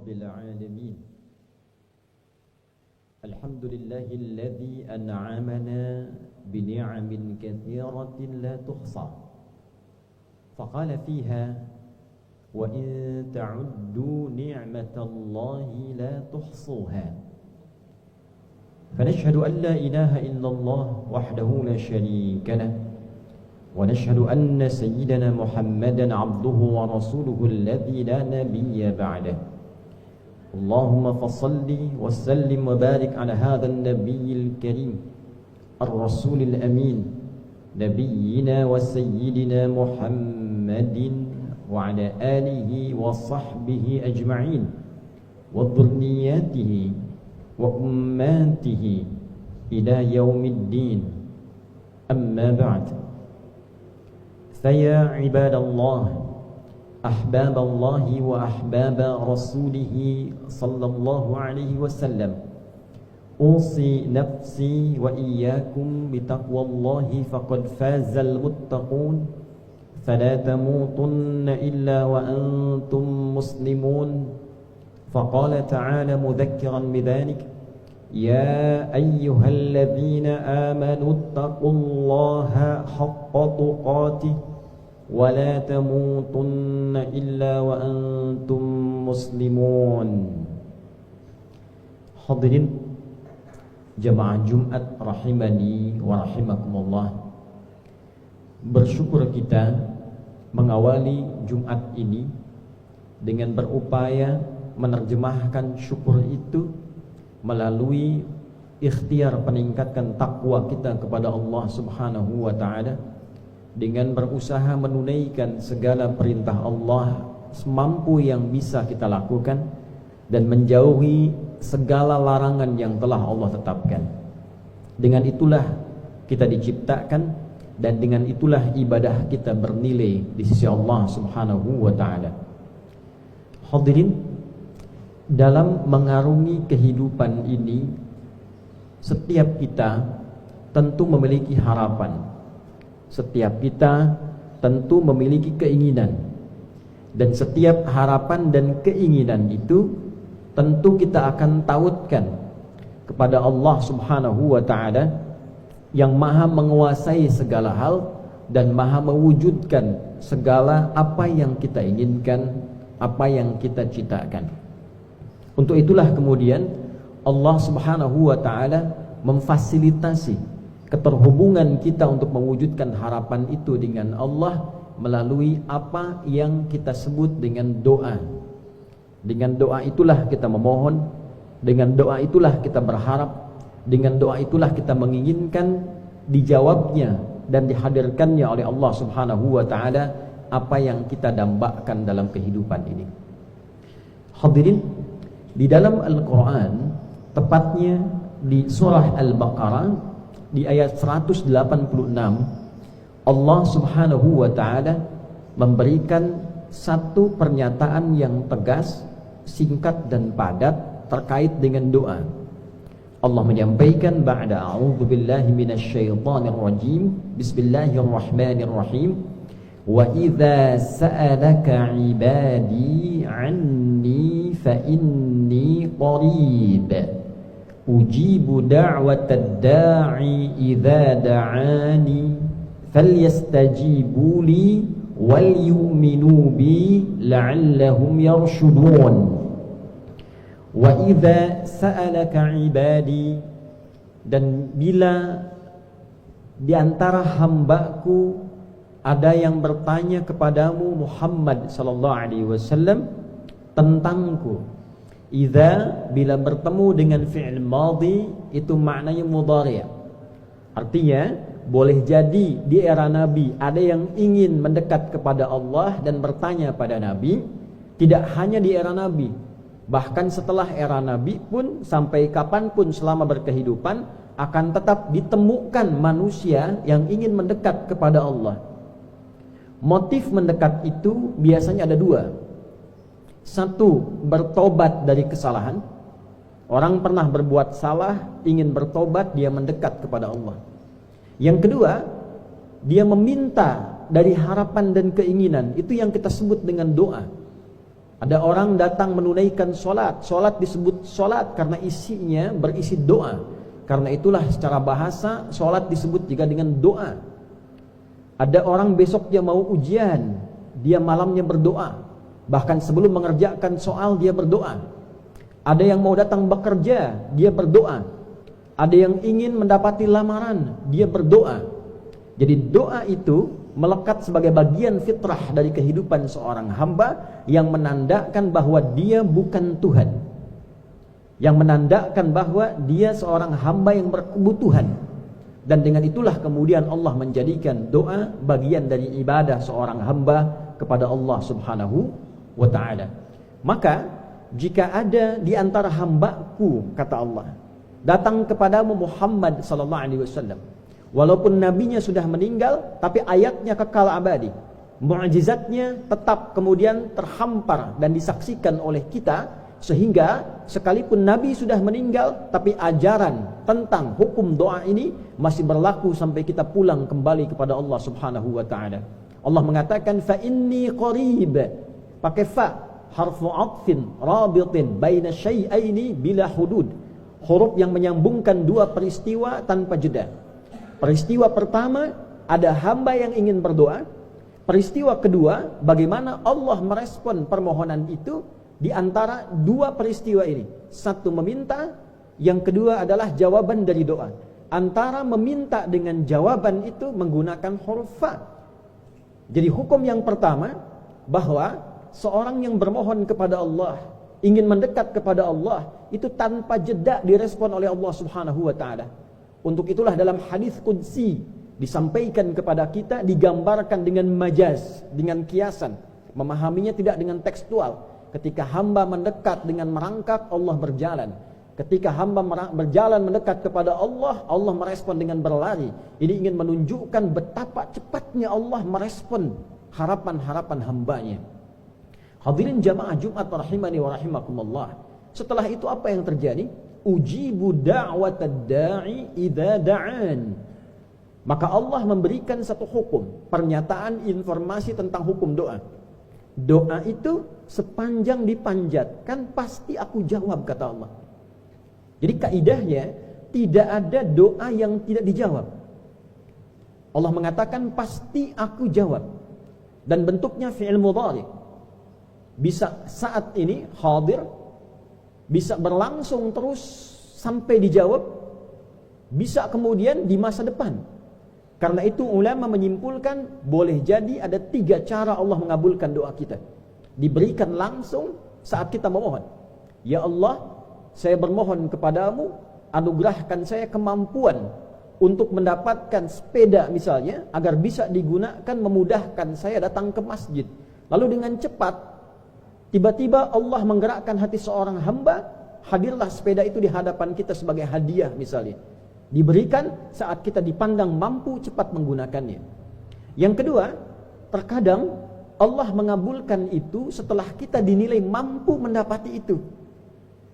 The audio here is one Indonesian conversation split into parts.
رب العالمين. الحمد لله الذي أنعمنا بنعم كثيرة لا تحصى، فقال فيها: وإن تعدوا نعمة الله لا تحصوها. فنشهد أن لا إله إلا الله وحده لا شريك له، ونشهد أن سيدنا محمدا عبده ورسوله الذي لا نبي بعده. اللهم فصل وسلم وبارك على هذا النبي الكريم الرسول الأمين نبينا وسيدنا محمد وعلى آله وصحبه أجمعين وذرياته وأماته إلى يوم الدين. أما بعد، فيا عباد الله، أحباب الله وأحباب رسوله صلى الله عليه وسلم، أوصي نفسي وإياكم بتقوى الله، فقد فاز المتقون. فلا تموتن إلا وأنتم مسلمون. فقال تعالى مذكرا بذلك: يا أيها الذين آمنوا اتقوا الله حق تقاته ولا تموتن إلا وأنتم مسلمون. Hadirin jamaah Jumat rahimani wa rahimakumullah, bersyukur kita mengawali Jumat ini dengan berupaya menerjemahkan syukur itu melalui ikhtiar meningkatkan takwa kita kepada Allah Subhanahu wa taala, dengan berusaha menunaikan segala perintah Allah semampu yang bisa kita lakukan dan menjauhi segala larangan yang telah Allah tetapkan. Dengan itulah kita diciptakan dan dengan itulah ibadah kita bernilai di sisi Allah Subhanahu wa taala. Hadirin, dalam mengarungi kehidupan ini, setiap kita tentu memiliki harapan. Setiap kita tentu memiliki keinginan. Dan setiap harapan dan keinginan itu tentu kita akan tautkan kepada Allah Subhanahu wa taala yang maha menguasai segala hal dan maha mewujudkan segala apa yang kita inginkan, apa yang kita citakan. Untuk itulah kemudian Allah Subhanahu wa taala memfasilitasi keterhubungan kita untuk mewujudkan harapan itu dengan Allah melalui apa yang kita sebut dengan doa. Dengan doa itulah kita memohon, dengan doa itulah kita berharap, dengan doa itulah kita menginginkan dijawabnya dan dihadirkannya oleh Allah Subhanahu wa taala apa yang kita dambakan dalam kehidupan ini. Hadirin, di dalam Al-Quran, tepatnya di surah Al-Baqarah di ayat 186, Allah Subhanahu wa taala memberikan satu pernyataan yang tegas, singkat dan padat terkait dengan doa. Allah menyampaikan ba'da a'udzubillahi minasyaitonir rajim, bismillahirrahmanirrahim, wa idza sa'alaka 'ibadi 'anni fa inni qarib ujibu da'watad da'i idza da'ani falyastajibu li wal yu'minu bi la'allahum yarshudun. Wa idza sa'alaka 'ibadi, dan bila di antara hambaku ada yang bertanya kepadamu Muhammad sallallahu alaihi wasallam tentangku. Idza, bila bertemu dengan fi'il madhi, itu maknanya mudhari'. Artinya boleh jadi di era Nabi ada yang ingin mendekat kepada Allah dan bertanya pada Nabi. Tidak hanya di era Nabi, bahkan setelah era Nabi pun, sampai kapanpun selama berkehidupan, akan tetap ditemukan manusia yang ingin mendekat kepada Allah. Motif mendekat itu biasanya ada dua. Satu, bertobat dari kesalahan. Orang pernah berbuat salah, ingin bertobat, dia mendekat kepada Allah. Yang kedua, dia meminta dari harapan dan keinginan. Itu yang kita sebut dengan doa. Ada orang datang menunaikan sholat. Sholat disebut sholat karena isinya berisi doa. Karena itulah secara bahasa sholat disebut juga dengan doa. Ada orang besok dia mau ujian, dia malamnya berdoa. Bahkan sebelum mengerjakan soal dia berdoa. Ada yang mau datang bekerja, dia berdoa. Ada yang ingin mendapati lamaran, dia berdoa. Jadi doa itu melekat sebagai bagian fitrah dari kehidupan seorang hamba yang menandakan bahwa dia bukan Tuhan, yang menandakan bahwa dia seorang hamba yang berkebutuhan. Dan dengan itulah kemudian Allah menjadikan doa bagian dari ibadah seorang hamba kepada Allah Subhanahu wa ta'ala. Maka jika ada di antara hambaku, kata Allah, datang kepadamu Muhammad sallallahu alaihi wasallam, walaupun nabinya sudah meninggal, tapi ayatnya kekal abadi. Mu'jizatnya tetap kemudian terhampar dan disaksikan oleh kita, sehingga sekalipun nabi sudah meninggal, tapi ajaran tentang hukum doa ini masih berlaku sampai kita pulang kembali kepada Allah Subhanahu wa ta'ala. Allah mengatakan fa inni qarib, pakai fa, harfu 'athfin rabitin baina syai'aini bila hudud, huruf yang menyambungkan dua peristiwa tanpa jeda. Peristiwa pertama, ada hamba yang ingin berdoa. Peristiwa kedua, bagaimana Allah merespon permohonan itu di antara dua peristiwa ini. Satu meminta, yang kedua adalah jawaban dari doa. Antara meminta dengan jawaban itu menggunakan huruf fa. Jadi hukum yang pertama, bahwa seorang yang bermohon kepada Allah, ingin mendekat kepada Allah, itu tanpa jeda direspon oleh Allah Subhanahu wa ta'ala. Untuk itulah dalam hadis qudsi disampaikan kepada kita, digambarkan dengan majaz, dengan kiasan, memahaminya tidak dengan tekstual. Ketika hamba mendekat dengan merangkak, Allah berjalan. Ketika hamba berjalan mendekat kepada Allah, Allah merespon dengan berlari. Ini ingin menunjukkan betapa cepatnya Allah merespon harapan-harapan hambanya. Hadirin jamaah Jumat rahimani wa rahimakumullah. Setelah itu apa yang terjadi? Ujibu da'watad da'i idza da'an. Maka Allah memberikan satu hukum, pernyataan informasi tentang hukum doa. Doa itu sepanjang dipanjatkan pasti aku jawab, kata Allah. Jadi kaidahnya tidak ada doa yang tidak dijawab. Allah mengatakan pasti aku jawab. Dan bentuknya fi'il mudhari. Bisa saat ini hadir, bisa berlangsung terus sampai dijawab, bisa kemudian di masa depan. Karena itu ulama menyimpulkan boleh jadi ada 3 cara Allah mengabulkan doa kita. Diberikan langsung saat kita memohon. Ya Allah, saya bermohon kepadamu, anugerahkan saya kemampuan untuk mendapatkan sepeda misalnya, agar bisa digunakan memudahkan saya datang ke masjid. Lalu dengan cepat, tiba-tiba Allah menggerakkan hati seorang hamba, hadirlah sepeda itu di hadapan kita sebagai hadiah misalnya. Diberikan saat kita dipandang mampu cepat menggunakannya. Yang kedua, terkadang Allah mengabulkan itu setelah kita dinilai mampu mendapati itu.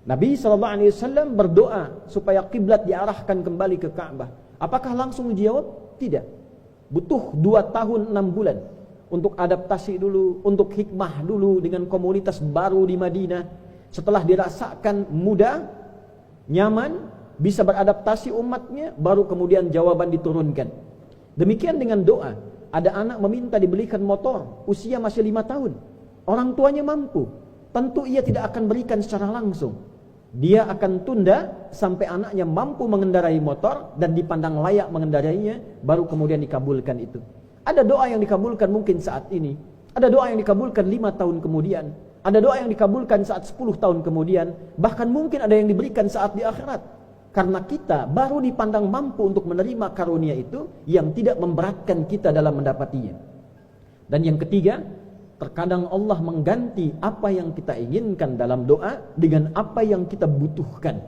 Nabi SAW berdoa supaya kiblat diarahkan kembali ke Ka'bah. Apakah langsung dijawab? Tidak. Butuh 2 tahun 6 bulan untuk adaptasi dulu, untuk hikmah dulu dengan komunitas baru di Madinah. Setelah dirasakan mudah, nyaman, bisa beradaptasi umatnya, baru kemudian jawaban diturunkan. Demikian dengan doa. Ada anak meminta dibelikan motor, usia masih 5 tahun. Orang tuanya mampu, tentu ia tidak akan berikan secara langsung. Dia akan tunda sampai anaknya mampu mengendarai motor dan dipandang layak mengendarainya, baru kemudian dikabulkan itu. Ada doa yang dikabulkan mungkin saat ini, ada doa yang dikabulkan 5 tahun kemudian, ada doa yang dikabulkan saat 10 tahun kemudian, bahkan mungkin ada yang diberikan saat di akhirat. Karena kita baru dipandang mampu untuk menerima karunia itu yang tidak memberatkan kita dalam mendapatinya. Dan yang ketiga, terkadang Allah mengganti apa yang kita inginkan dalam doa dengan apa yang kita butuhkan.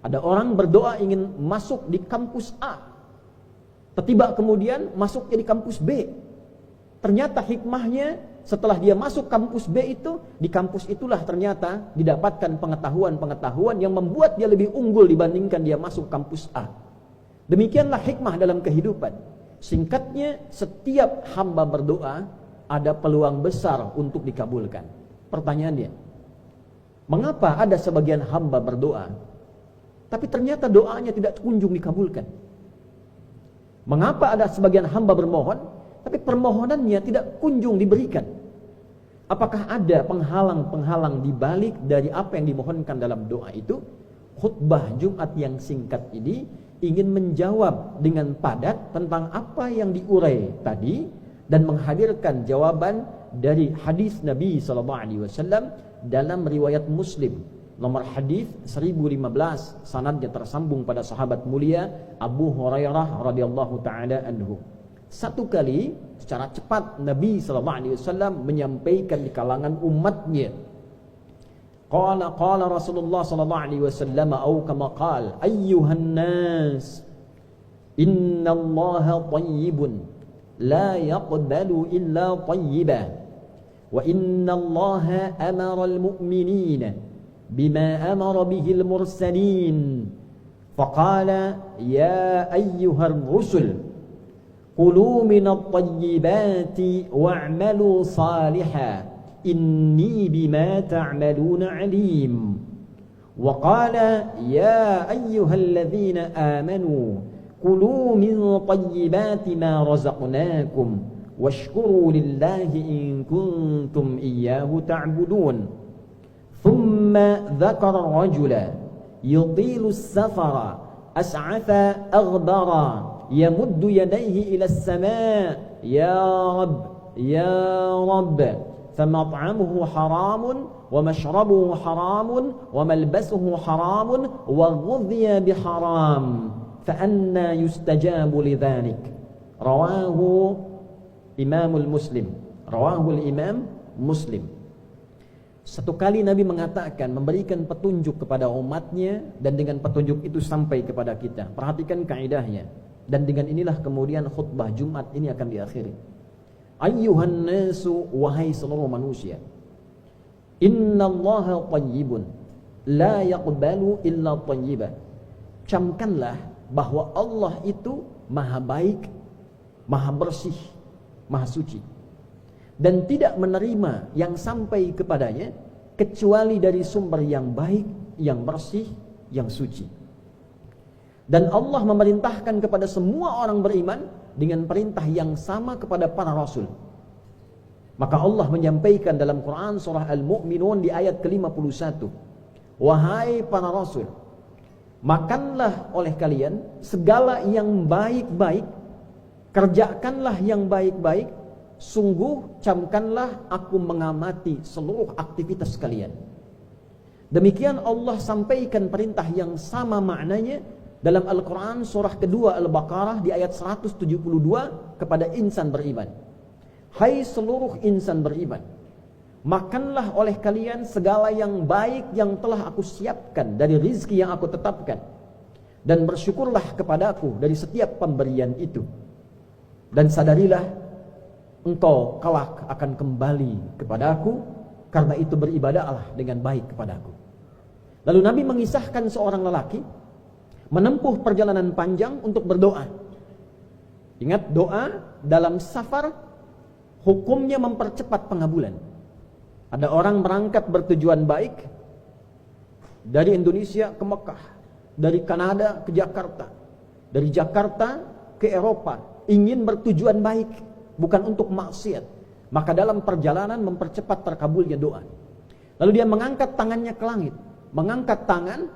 Ada orang berdoa ingin masuk di kampus A, tiba-tiba kemudian masuknya di kampus B. Ternyata hikmahnya setelah dia masuk kampus B itu, di kampus itulah ternyata didapatkan pengetahuan-pengetahuan yang membuat dia lebih unggul dibandingkan dia masuk kampus A. Demikianlah hikmah dalam kehidupan. Singkatnya, setiap hamba berdoa ada peluang besar untuk dikabulkan. pertanyaannya, mengapa ada sebagian hamba berdoa, tapi ternyata doanya tidak kunjung dikabulkan? Mengapa ada sebagian hamba bermohon, tapi permohonannya tidak kunjung diberikan? Apakah ada penghalang-penghalang di balik dari apa yang dimohonkan dalam doa itu? Khutbah Jumat yang singkat ini ingin menjawab dengan padat tentang apa yang diurai tadi dan menghadirkan jawaban dari hadis Nabi SAW dalam riwayat Muslim nomor hadis 1015, sanadnya tersambung pada sahabat mulia Abu Hurairah radhiyallahu taala anhu. Satu kali secara cepat Nabi SAW menyampaikan di kalangan umatnya, qala Rasulullah sallallahu alaihi wasallam atau kama qala, ayyuhan nas innallaha thayyibun la yaqbalu illa thayyiban wa innallaha amara almu'minina bima amara bihi almursalin faqala ya ayyuhar rusul qulu minat thayyibati wa'malu salihan inni bima ta'maluna alim. Wa qala ya ayyuhalladzina amanu kulu min tayyibati ma razaqnakum washkuru lillahi in kuntum iyyahu ta'budun. Thumma dhakara rajula yutilu as-safara as'atha aghdara yamuddu yadayhi ila as-sama' ya rabb فمطعمه حرام ومشربه حرام وملبسه حرام وغذي بحرام فأنى يستجاب لذلك. رواه الإمام مسلم. Satu kali Nabi mengatakan, memberikan petunjuk kepada umatnya, dan dengan petunjuk itu sampai kepada kita. Perhatikan kaidahnya, dan dengan inilah kemudian khutbah Jumat ini akan diakhiri. Ayyuhan nasu, wahai seluruh manusia, innallaha thayyibun la yaqbalu illa thayyiban. Camkanlah bahwa Allah itu maha baik, maha bersih, maha suci, dan tidak menerima yang sampai kepadanya kecuali dari sumber yang baik, yang bersih, yang suci. Dan Allah memerintahkan kepada semua orang beriman dengan perintah yang sama kepada para rasul. Maka Allah menyampaikan dalam Quran surah Al-Mu'minun di ayat ke-51, wahai para rasul, makanlah oleh kalian segala yang baik-baik, kerjakanlah yang baik-baik, sungguh camkanlah aku mengamati seluruh aktivitas kalian. Demikian Allah sampaikan perintah yang sama maknanya dalam Al-Quran surah kedua Al-Baqarah di ayat 172 kepada insan beriman. Hai seluruh insan beriman, makanlah oleh kalian segala yang baik yang telah aku siapkan dari rizki yang aku tetapkan, dan bersyukurlah kepadaku dari setiap pemberian itu, dan sadarilah engkau kelak akan kembali kepadaku, karena itu beribadahlah dengan baik kepadaku. Lalu Nabi mengisahkan seorang lelaki menempuh perjalanan panjang untuk berdoa. Ingat, doa dalam safar hukumnya mempercepat pengabulan. Ada orang berangkat bertujuan baik dari Indonesia ke Mekah, dari Kanada ke Jakarta, dari Jakarta ke Eropa, ingin bertujuan baik, bukan untuk maksiat. Maka dalam perjalanan mempercepat terkabulnya doa. Lalu dia mengangkat tangannya ke langit. Mengangkat tangan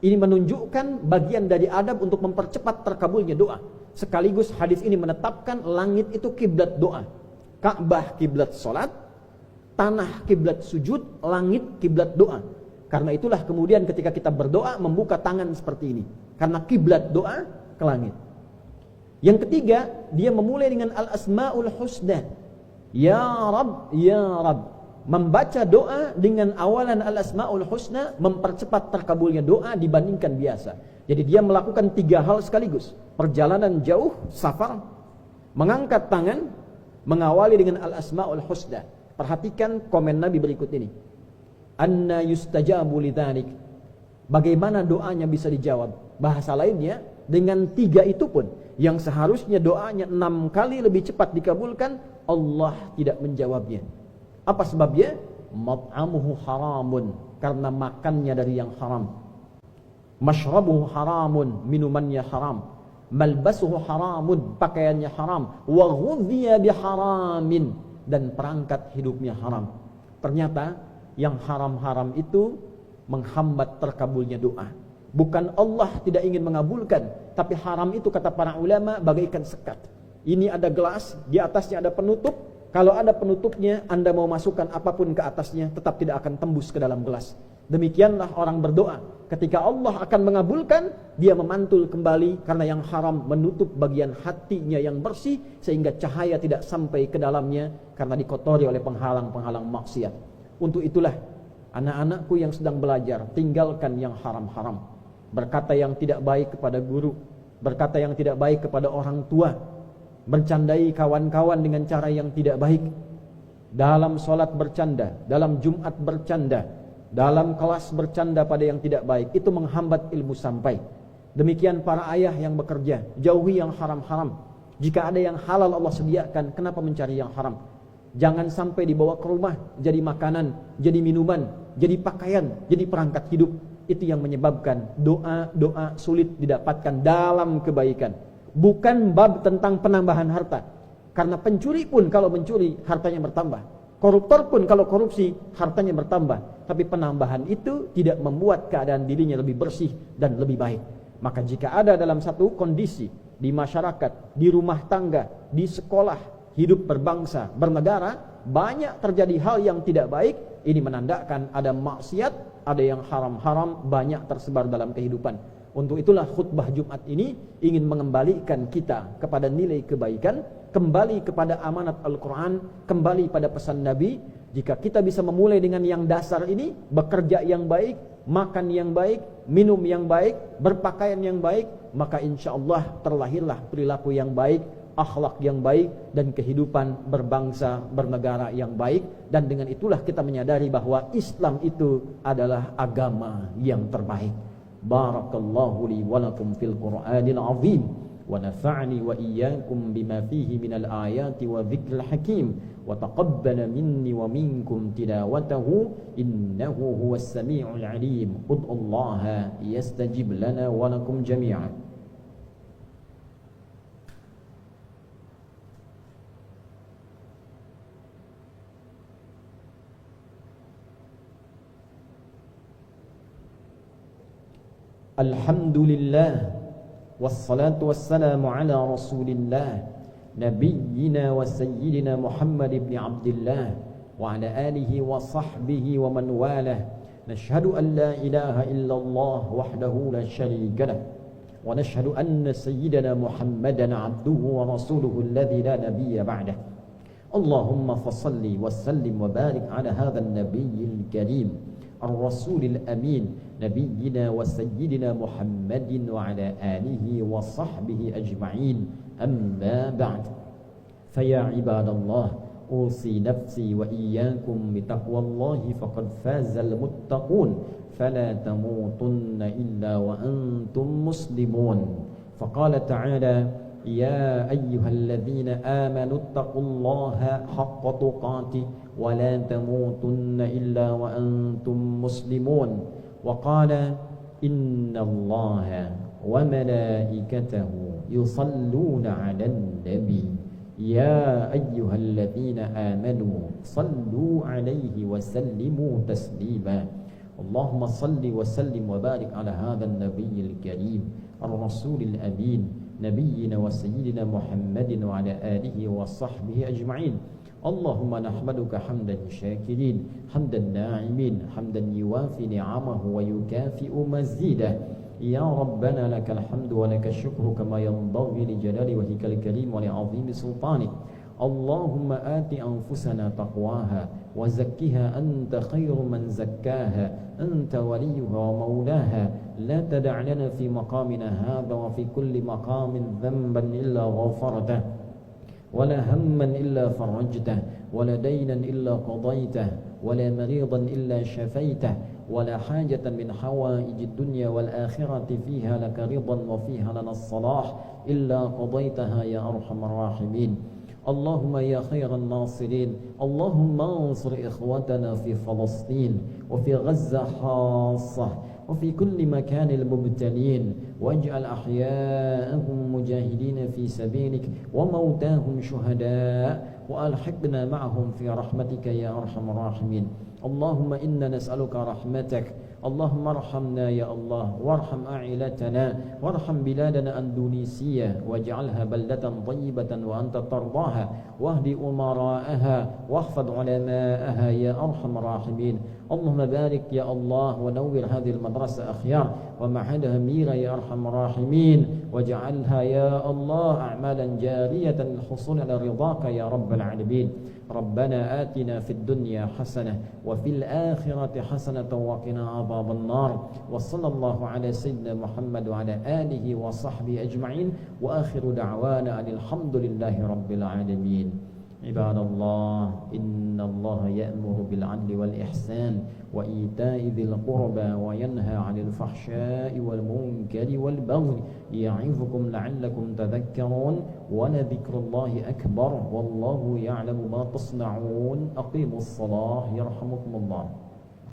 ini menunjukkan bagian dari adab untuk mempercepat terkabulnya doa. Sekaligus hadis ini menetapkan langit itu kiblat doa. Ka'bah kiblat salat, tanah kiblat sujud, langit kiblat doa. Karena itulah kemudian ketika kita berdoa membuka tangan seperti ini, karena kiblat doa ke langit. Yang ketiga, dia memulai dengan al-asmaul husna. Ya Rabb, ya Rabb. Membaca doa dengan awalan al-asmaul husna mempercepat terkabulnya doa dibandingkan biasa. Jadi dia melakukan 3 hal sekaligus. Perjalanan jauh, safar, mengangkat tangan, mengawali dengan al-asmaul husna. Perhatikan komen Nabi berikut ini. Anna yustajabu lidzanik. Bagaimana doanya bisa dijawab? Bahasa lainnya, dengan 3 itu pun, yang seharusnya doanya 6 kali lebih cepat dikabulkan, Allah tidak menjawabnya. Apa sebabnya? mat'amuhu haramun, karena makannya dari yang haram. Mashrabuhu haramun, minumannya haram. Malbasuhu haramun, pakaiannya haram. Wa ghudhiya biharamin, dan perangkat hidupnya haram. Ternyata yang haram-haram itu menghambat terkabulnya doa. Bukan Allah tidak ingin mengabulkan, tapi haram itu kata para ulama bagaikan sekat. Ini ada gelas, di atasnya ada penutup. Kalau ada penutupnya, Anda mau masukkan apapun ke atasnya, tetap tidak akan tembus ke dalam gelas. Demikianlah orang berdoa. Ketika Allah akan mengabulkan, dia memantul kembali karena yang haram menutup bagian hatinya yang bersih, sehingga cahaya tidak sampai ke dalamnya karena dikotori oleh penghalang-penghalang maksiat. Untuk itulah, anak-anakku yang sedang belajar, tinggalkan yang haram-haram. Berkata yang tidak baik kepada guru, berkata yang tidak baik kepada orang tua, bercandai kawan-kawan dengan cara yang tidak baik, dalam sholat bercanda, dalam Jumat bercanda, dalam kelas bercanda pada yang tidak baik, itu menghambat ilmu sampai. Demikian para ayah yang bekerja, jauhi yang haram-haram. Jika ada yang halal Allah sediakan, kenapa mencari yang haram? Jangan sampai dibawa ke rumah, jadi makanan, jadi minuman, jadi pakaian, jadi perangkat hidup. Itu yang menyebabkan doa-doa sulit didapatkan dalam kebaikan. Bukan bab tentang penambahan harta. Karena pencuri pun kalau mencuri, hartanya bertambah. Koruptor pun kalau korupsi, hartanya bertambah. Tapi penambahan itu tidak membuat keadaan dirinya lebih bersih dan lebih baik. Maka jika ada dalam satu kondisi, di masyarakat, di rumah tangga, di sekolah, hidup berbangsa, bernegara, banyak terjadi hal yang tidak baik, ini menandakan ada maksiat, ada yang haram-haram, banyak tersebar dalam kehidupan. Untuk itulah khutbah Jumat ini ingin mengembalikan kita kepada nilai kebaikan, kembali kepada amanat Al-Quran, kembali pada pesan Nabi. Jika kita bisa memulai dengan yang dasar ini, bekerja yang baik, makan yang baik, minum yang baik, berpakaian yang baik, maka insya Allah terlahirlah perilaku yang baik, akhlak yang baik, dan kehidupan berbangsa, bernegara yang baik. Dan dengan itulah kita menyadari bahwa Islam itu adalah agama yang terbaik. Barakallahu li wa lakum fil Qur'anil azim wa nafa'ni wa iyyakum bima fihi minal ayati wa dzikril hakim wa taqabbala minni wa minkum tilawatahu innahu huwas samiul alim. Ud'ullaha yastajib lana wa lakum jami'an. Alhamdulillah wassalatu wassalamu ala rasulillah nabiyyina wa sayyidina Muhammad ibn Abdullah wa ala alihi wa sahbihi wa man walah. Nashhadu an la ilaha illallah wahdahu la sharika lah wa nashhadu anna sayyidina Muhammadan abduhu wa rasuluhu alladhi la nabiyya ba'dah. Allahumma fasalli wa sallim wa barik ala hadha an-nabiyyil karim ar-rasulil amin نبينا وسيدنا محمد وعلى آله وصحبه أجمعين. أما بعد، فيا عباد الله، أوصي نفسي وإياكم بتقوى الله فقد فاز المتقون فلا تموتن إلا وأنتم مسلمون. فقال تعالى: يا أيها الذين آمنوا اتقوا الله حق تقاته ولا تموتن إلا وأنتم مسلمون. وقال: إن الله وملائكته يصلون على النبي يا أيها الذين آمنوا صلوا عليه وسلموا تسليما. اللهم صل وسلم وبارك على هذا النبي الكريم الرسول الأمين نبينا وسيدنا محمد وعلى آله وصحبه أجمعين. اللهم نحمدك حمدا شاكرين حمدا ناعمين حمدا يوافي نعمه ويكافئ مزيده. يا ربنا لك الحمد ولك الشكر كما ينبغي لجلال وجهك الكريم ولعظيم سلطانك. اللهم آت أنفسنا تقواها وزكها أنت خير من زكاها أنت وليها ومولاها. لا تدع لنا في مقامنا هذا وفي كل مقام ذنبا إلا غفرته ولا هما إلا فرجته ولا دينا إلا قضيته ولا مريضا إلا شفيته ولا حاجة من حوائج الدنيا والآخرة فيها لك رضا وفيها لنا الصلاح إلا قضيتها يا أرحم الراحمين. اللهم يا خير الناصرين اللهم انصر إخوتنا في فلسطين وفي غزة خاصة وفي كل مكان المبتلين واجعل أحياءهم مجاهدين في سبيلك وموتاهم شهداء وألحقنا معهم في رحمتك يا أرحم الراحمين. اللهم إنا نسألك رحمتك اللهم ارحمنا يا الله وارحم عائلتنا وارحم بلادنا أندونيسيا واجعلها بلدة طيبة وأنت ترضاها واهد أمراءها واحفظ علماءها يا أرحم الراحمين. اللهم بارك يا الله ونور هذه المدرسة أخيار ومعهدها ميرا يا أرحم الراحمين واجعلها يا الله أعمالا جارية للحصول على رضاك يا رب العالمين. ربنا آتنا في الدنيا حسنة وفي الآخرة حسنة وقنا عذاب النار وصلى الله على سيدنا محمد وعلى آله وصحبه أجمعين وآخر دعوانا أن الحمد لله رب العالمين. عباد الله إن الله يأمر بالعدل والإحسان وإيتاء ذي القربى وينهى عن الفحشاء والمنكر والبغي يعظكم لعلكم تذكرون ولذكر الله أكبر والله يعلم ما تصنعون. أقيموا الصلاة يرحمكم الله.